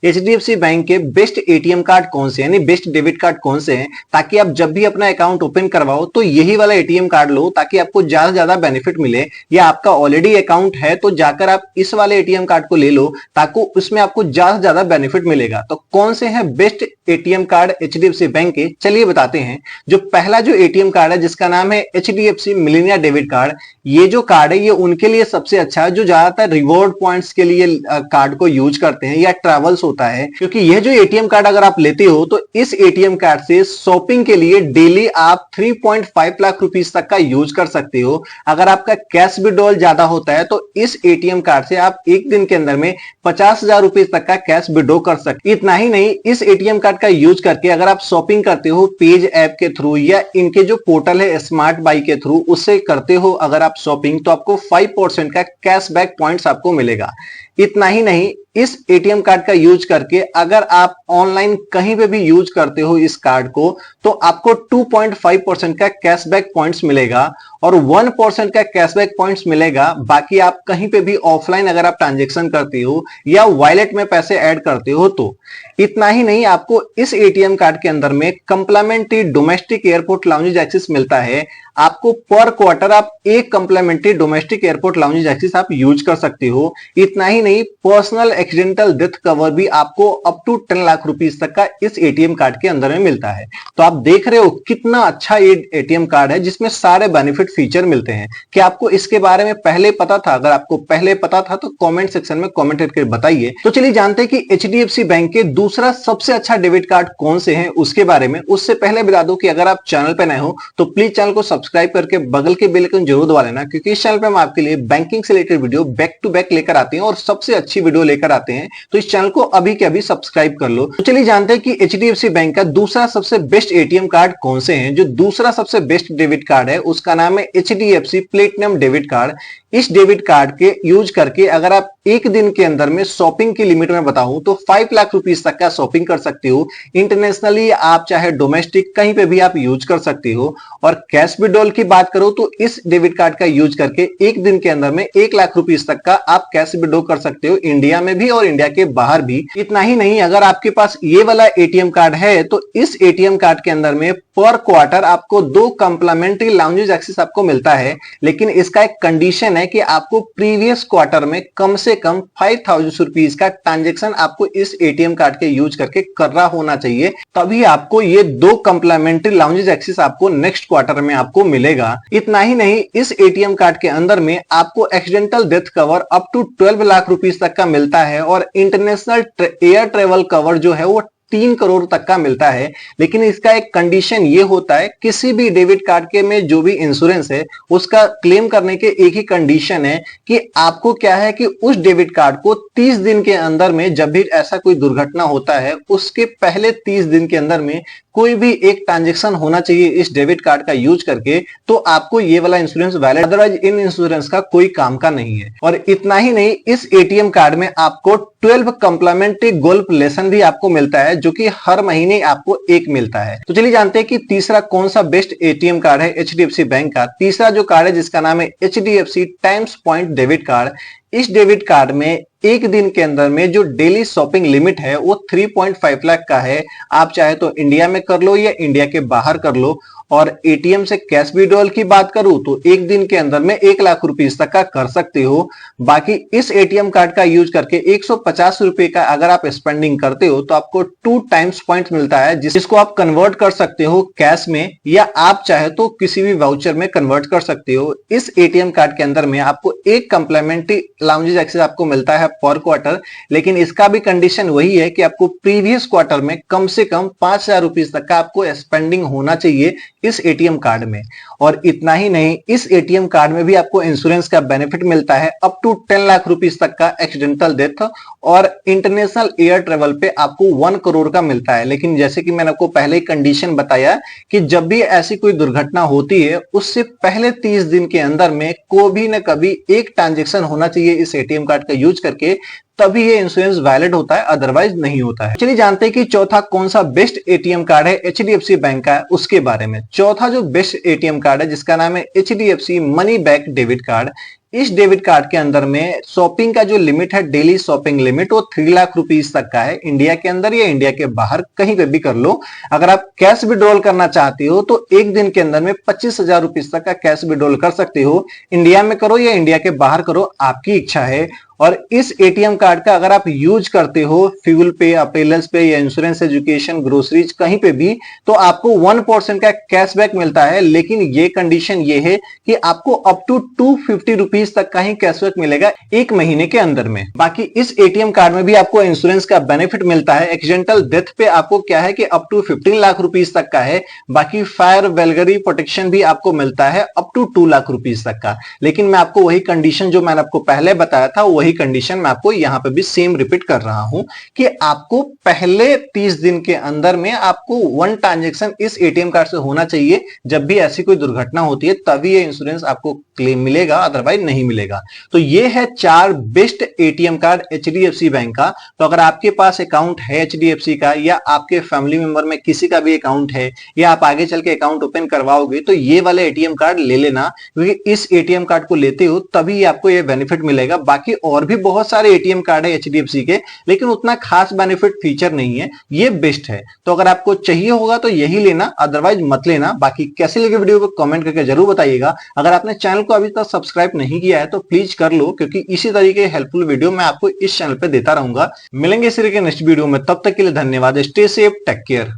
HDFC bank के best ATM card कौन से हैं, यानी बेस्ट डेबिट कार्ड कौन से हैं, ताकि आप जब भी अपना अकाउंट ओपन करवाओ तो यही वाला एटीएम कार्ड लो, ताकि आपको ज्यादा से ज्यादा बेनिफिट मिले। या आपका ऑलरेडी अकाउंट है तो जाकर आप इस वाले एटीएम कार्ड को ले लो, ताकि उसमें आपको ज्यादा से ज्यादा बेनिफिट मिलेगा। तो कौन से हैं best ATM card HDFC bank के, चलिए बताते हैं। जो पहला जो एटीएम कार्ड है जिसका नाम है एचडीएफसी मिलेनिया डेबिट कार्ड, ये जो कार्ड है ये उनके लिए सबसे अच्छा है जो ज्यादातर रिवॉर्ड पॉइंट्स के लिए कार्ड को यूज करते हैं या ट्रेवल्स होता है। क्योंकि यह जो एटीएम कार्ड अगर आप लेते हो तो इस एटीएम कार्ड से शॉपिंग के लिए डेली आप 3.5 लाख रुपीस तक का यूज कर सकते हो। अगर आपका कैश विड्रॉल ज्यादा होता है तो इस एटीएम कार्ड से आप एक दिन के अंदर में 50,000 रुपए तक का कैश विड्रॉ कर सकते। इतना ही नहीं, इस एटीएम कार्ड का यूज करके अगर आप शॉपिंग करते हो पेज ऐप के थ्रू या इनके जो पोर्टल है स्मार्ट बाई के थ्रू, उससे करते हो अगर आप शॉपिंग, तो आपको 5% का कैशबैक पॉइंट्स आपको मिलेगा। इतना ही नहीं, इस एटीएम कार्ड का यूज करके अगर आप ऑनलाइन कहीं पे भी यूज करते हो इस कार्ड को, तो आपको 2.5% का कैशबैक पॉइंट्स मिलेगा और 1% का कैशबैक पॉइंट्स मिलेगा। बाकी आप कहीं पे भी ऑफलाइन अगर आप ट्रांजेक्शन करते हो या वॉलेट में पैसे ऐड करते हो तो। इतना ही नहीं, आपको इस एटीएम कार्ड के अंदर में complimentary domestic airport lounge access मिलता है। आपको पर क्वार्टर आप एक complimentary domestic airport lounge access आप यूज कर सकते हो। इतना ही नहीं, पर्सनल एक्सीडेंटल डेथ कवर भी आपको अप टू 10 लाख रुपीस तक का इस एटीएम कार्ड के अंदर में मिलता है। तो आप देख रहे हो कितना अच्छा ये एटीएम कार्ड है जिसमें सारे बेनिफिट फीचर मिलते हैं। क्या आपको इसके बारे में पहले पता था? अगर आपको पहले पता था तो कमेंट सेक्शन में कमेंट करके बताइए। तो चलिए जानते हैं कि एचडीएफसी बैंक के दूसरा सबसे अच्छा डेबिट कार्ड कौन से हैं उसके बारे में। उससे पहले बता दूं कि अगर आप चैनल पे नए हो तो प्लीज चैनल को सब्सक्राइब करके बगल के बेल आइकन जरूर दबा लेना, क्योंकि इस चैनल पे हम आपके लिए बैंकिंग से related video back to back लेकर आते हैं और सबसे अच्छी वीडियो लेकर आते हैं। तो इस चैनल को अभी के अभी सब्सक्राइब कर लो। तो चलिए जानते हैं कि एचडीएफसी बैंक का दूसरा सबसे बेस्ट एटीएम कार्ड कौन से हैं। जो दूसरा सबसे बेस्ट डेबिट कार्ड है उसका नाम है एचडीएफसी प्लेटिनम डेबिट कार्ड। इस डेबिट कार्ड के यूज करके अगर आप एक दिन के अंदर में शॉपिंग की लिमिट में बताऊं तो 5 लाख रुपीस तक का शॉपिंग कर सकते हो। इंटरनेशनली आप चाहे डोमेस्टिक कहीं पे भी आप यूज कर सकते हो। और कैश विड्रॉल की बात करो तो इस डेबिट कार्ड का यूज करके एक दिन के अंदर में 1 लाख रुपीस तक का आप कैश विड्रॉ कर सकते हो, इंडिया में भी और इंडिया के बाहर भी। इतना ही नहीं, अगर आपके पास ये वाला एटीएम कार्ड है तो इस एटीएम कार्ड के अंदर में पर क्वार्टर आपको 2 कंप्लीमेंट्री लाउंज एक्सेस आपको मिलता है। लेकिन इसका एक कंडीशन है कि आपको प्रीवियस क्वार्टर में कम से कम 5,000 रुपीस का ट्रांजेक्शन आपको इस एटीएम कार्ड के यूज करके कर रहा होना चाहिए, तभी आपको ये 2 कंप्लीमेंट्री लाउंज एक्सेस आपको नेक्स्ट क्वार्टर में आपको मिलेगा। इतना ही नहीं, इस एटीएम कार्ड के अंदर में आपको accidental death cover up to 12 lakh rupees तक का मिलता है और इंटरनेशनल एयर ट्रेवल कवर जो है वो 3 करोड़ तक का मिलता है। लेकिन इसका एक कंडीशन ये होता है, किसी भी डेबिट कार्ड के में जो भी इंश्योरेंस है उसका क्लेम करने के एक ही कंडीशन है कि आपको क्या है कि उस डेबिट कार्ड को 30 दिन के अंदर में, जब भी ऐसा कोई दुर्घटना होता है उसके पहले 30 दिन के अंदर में कोई भी एक ट्रांजेक्शन होना चाहिए इस डेबिट कार्ड का यूज करके, तो आपको ये वाला insurance valid, otherwise in insurance का कोई काम का नहीं है। और इतना ही नहीं, इस एटीएम कार्ड में आपको 12 कंप्लीमेंट्री गोल्फ लेसन भी आपको मिलता है, जो कि हर महीने आपको एक मिलता है। तो चलिए जानते हैं कि तीसरा कौन सा बेस्ट एटीएम कार्ड है एचडीएफसी बैंक का। तीसरा जो कार्ड है जिसका नाम है HDFC times point debit card. इस डेबिट कार्ड में एक दिन के अंदर में जो डेली शॉपिंग लिमिट है वो 3.5 लाख का है। आप चाहे तो इंडिया में कर लो या इंडिया के बाहर कर लो। और एटीएम से कैश विड्रॉल की बात करूं तो एक दिन के अंदर में 1 लाख रुपीस तक का कर सकते हो। बाकी इस एटीएम कार्ड का यूज करके 150 रुपए का अगर आप स्पेंडिंग करते हो तो आपको 2 टाइम्स पॉइंट मिलता है, जिसको आप कन्वर्ट कर सकते हो कैश में या आप चाहे तो किसी भी वाउचर में कन्वर्ट कर सकते हो। इस एटीएम कार्ड के अंदर में आपको एक कंप्लीमेंट्री लाउंज एक्सेस आपको मिलता है पर क्वार्टर। लेकिन इसका भी कंडीशन वही है कि आपको प्रीवियस क्वार्टर में कम से कम 5,000 रुपीस तक का आपको स्पेंडिंग होना चाहिए इस एटीएम कार्ड में। और इतना ही नहीं, इस एटीएम कार्ड में भी आपको इंश्योरेंस का बेनिफिट मिलता है अप टू 10 लाख रुपीस तक का एक्सीडेंटल डेथ, और इंटरनेशनल एयर ट्रेवल पे आपको 1 करोड़ का मिलता है। लेकिन जैसे कि मैंने आपको पहले ही कंडीशन बताया कि जब भी ऐसी कोई दुर्घटना होती है उससे पहले 30 दिन के अंदर में कभी न कभी एक ट्रांजेक्शन होना चाहिए इस एटीएम कार्ड का यूज करके, तभी ये इंश्योरेंस वैलिड होता है, अदरवाइज नहीं होता है। चलिए जानते हैं कि चौथा कौन सा बेस्ट एटीएम कार्ड है एचडीएफसी बैंक का, उसके बारे में। चौथा जो बेस्ट एटीएम कार्ड है जिसका नाम है HDFC money back debit card. इस डेबिट कार्ड के अंदर में शॉपिंग का जो लिमिट है, डेली शॉपिंग लिमिट, वो 3 लाख रुपीस तक का है। इंडिया के अंदर या इंडिया के बाहर कहीं पे भी कर लो। अगर आप कैश विड्रॉल करना चाहते हो तो एक दिन के अंदर में 25,000 रुपीस तक का कैश विड्रॉल कर सकते हो। इंडिया में करो या इंडिया के बाहर करो, आपकी इच्छा है। और इस एटीएम कार्ड का अगर आप यूज करते हो फ्यूल पे, अपेलल्स पे या इंश्योरेंस, एजुकेशन, ग्रोसरीज कहीं पे भी, तो आपको 1% का कैशबैक मिलता है। लेकिन ये कंडीशन ये है कि आपको अप टू 250 रुपीस तक का ही कैशबैक मिलेगा एक महीने के अंदर में। बाकी इस एटीएम कार्ड में भी आपको इंश्योरेंस का बेनिफिट मिलता है। एक्सीडेंटल डेथ पे आपको क्या है कि अप टू 15 लाख रुपीस तक का है। बाकी फायर वेलगरी प्रोटेक्शन भी आपको मिलता है अप टू 2 लाख रुपीस तक का। लेकिन मैं आपको वही कंडीशन जो मैंने आपको पहले बताया था, वही कंडीशन मैं आपको यहां पे भी सेम रिपीट कर रहा हूं कि आपको पहले 30 दिन के अंदर में आपको 1 ट्रांजैक्शन इस एटीएम कार्ड से होना चाहिए। जब भी ऐसी कोई दुर्घटना होती है तभी ये इंश्योरेंस आपको क्लेम मिलेगा, अदरवाइज नहीं मिलेगा। तो ये है 4 best ATM card HDFC bank का। तो अगर आपके पास अकाउंट है एचडीएफसी का, या आपके फैमिली मेंबर में किसी का भी अकाउंट है, या आप आगे चल के अकाउंट ओपन करवाओगे, तो ये वाला एटीएम कार्ड ले लेना, क्योंकि इस एटीएम कार्ड को लेते हो तभी आपको ये बेनिफिट मिलेगा। बाकी और भी बहुत सारे एटीएम कार्ड है एचडीएफसी के, लेकिन उतना खास बेनिफिट फीचर नहीं है, ये बेस्ट है। तो अगर आपको चाहिए होगा तो यही लेना, अदरवाइज मत लेना। बाकी कैसी लगी वीडियो को कमेंट करके जरूर बताइएगा। अगर आपने चैनल को अभी तक सब्सक्राइब नहीं किया है तो प्लीज कर लो, क्योंकि इसी तरीके हेल्पफुल वीडियो मैं आपको इस चैनल पे देता रहूंगा। मिलेंगे इसी तरीके नेक्स्ट वीडियो में, तब तक के लिए धन्यवाद। Stay safe, take care.